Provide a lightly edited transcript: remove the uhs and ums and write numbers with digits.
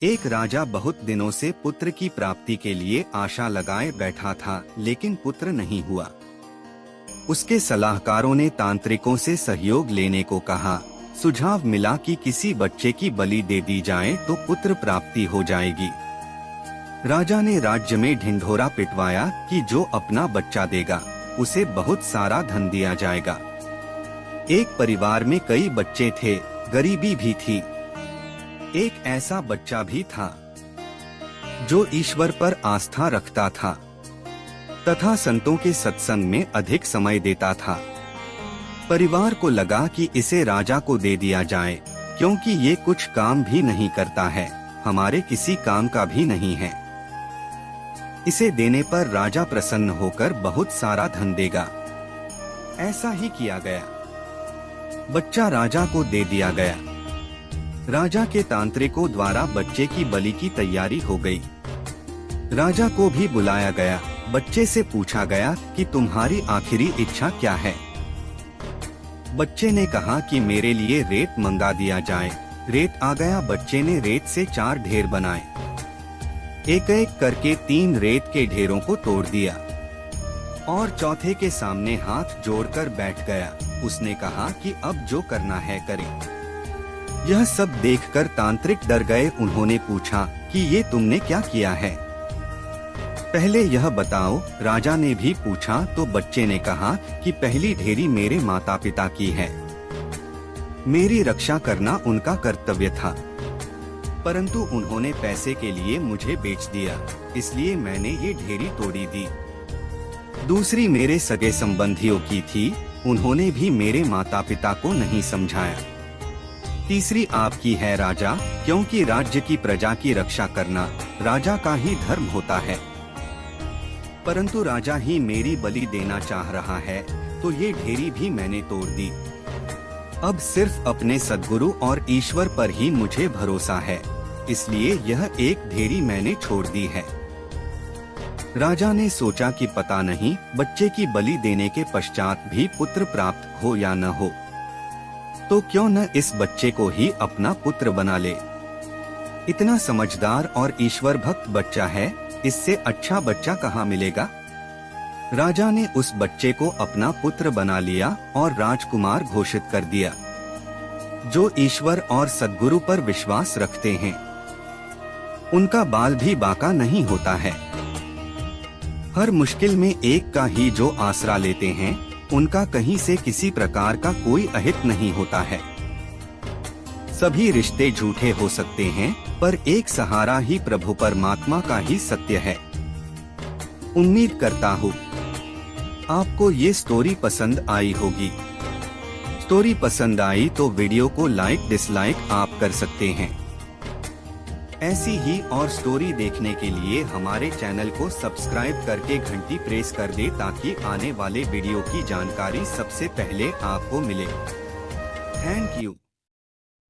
एक राजा बहुत दिनों से पुत्र की प्राप्ति के लिए आशा लगाए बैठा था, लेकिन पुत्र नहीं हुआ। उसके सलाहकारों ने तांत्रिकों से सहयोग लेने को कहा। सुझाव मिला कि किसी बच्चे की बलि दे दी जाए तो पुत्र प्राप्ति हो जाएगी। राजा ने राज्य में ढिंढोरा पिटवाया कि जो अपना बच्चा देगा उसे बहुत सारा धन दिया जाएगा। एक परिवार में कई बच्चे थे, गरीबी भी थी। एक ऐसा बच्चा भी था जो ईश्वर पर आस्था रखता था तथा संतों के सत्संग में अधिक समय देता था। परिवार को लगा कि इसे राजा को दे दिया जाए, क्योंकि ये कुछ काम भी नहीं करता है, हमारे किसी काम का भी नहीं है। इसे देने पर राजा प्रसन्न होकर बहुत सारा धन देगा। ऐसा ही किया गया। बच्चा राजा को दे दिया गया। राजा के तांत्रिकों द्वारा बच्चे की बलि की तैयारी हो गई। राजा को भी बुलाया गया। बच्चे से पूछा गया कि तुम्हारी आखिरी इच्छा क्या है। बच्चे ने कहा कि मेरे लिए रेत मंगा दिया जाए। रेत आ गया। बच्चे ने रेत से 4 ढेर बनाए। एक एक करके 3 रेत के ढेरों को तोड़ दिया और चौथे के सामने हाथ जोड़कर बैठ गया। उसने कहा कि अब जो करना है करें। यह सब देखकर तांत्रिक डर गए। उन्होंने पूछा कि ये तुमने क्या किया है, पहले यह बताओ। राजा ने भी पूछा तो बच्चे ने कहा कि पहली ढेरी मेरे माता पिता की है, मेरी रक्षा करना उनका कर्तव्य था, परंतु उन्होंने पैसे के लिए मुझे बेच दिया, इसलिए मैंने ये ढेरी तोड़ी दी। दूसरी मेरे सगे संबंधियों की थी, उन्होंने भी मेरे माता पिता को नहीं समझाया। तीसरी आपकी है राजा, क्योंकि राज्य की प्रजा की रक्षा करना राजा का ही धर्म होता है, परंतु राजा ही मेरी बलि देना चाह रहा है, तो ये ढेरी भी मैंने तोड़ दी। अब सिर्फ अपने सद्गुरु और ईश्वर पर ही मुझे भरोसा है, इसलिए यह एक ढेरी मैंने छोड़ दी है। राजा ने सोचा कि पता नहीं बच्चे की बलि देने के पश्चात भी पुत्र प्राप्त हो या न हो, तो क्यों न इस बच्चे को ही अपना पुत्र बना ले। इतना समझदार और ईश्वर भक्त बच्चा है, इससे अच्छा बच्चा कहाँ मिलेगा। राजा ने उस बच्चे को अपना पुत्र बना लिया और राजकुमार घोषित कर दिया। जो ईश्वर और सद्गुरु पर विश्वास रखते हैं उनका बाल भी बाका नहीं होता है। हर मुश्किल में एक का ही जो आसरा लेते हैं उनका कहीं से किसी प्रकार का कोई अहित नहीं होता है। सभी रिश्ते झूठे हो सकते हैं, पर एक सहारा ही प्रभु परमात्मा का ही सत्य है। उम्मीद करता हूँ आपको ये स्टोरी पसंद आई होगी। स्टोरी पसंद आई तो वीडियो को लाइक डिसलाइक आप कर सकते हैं। ऐसी ही और स्टोरी देखने के लिए हमारे चैनल को सब्सक्राइब करके घंटी प्रेस कर दे, ताकि आने वाले वीडियो की जानकारी सबसे पहले आपको मिले। Thank you.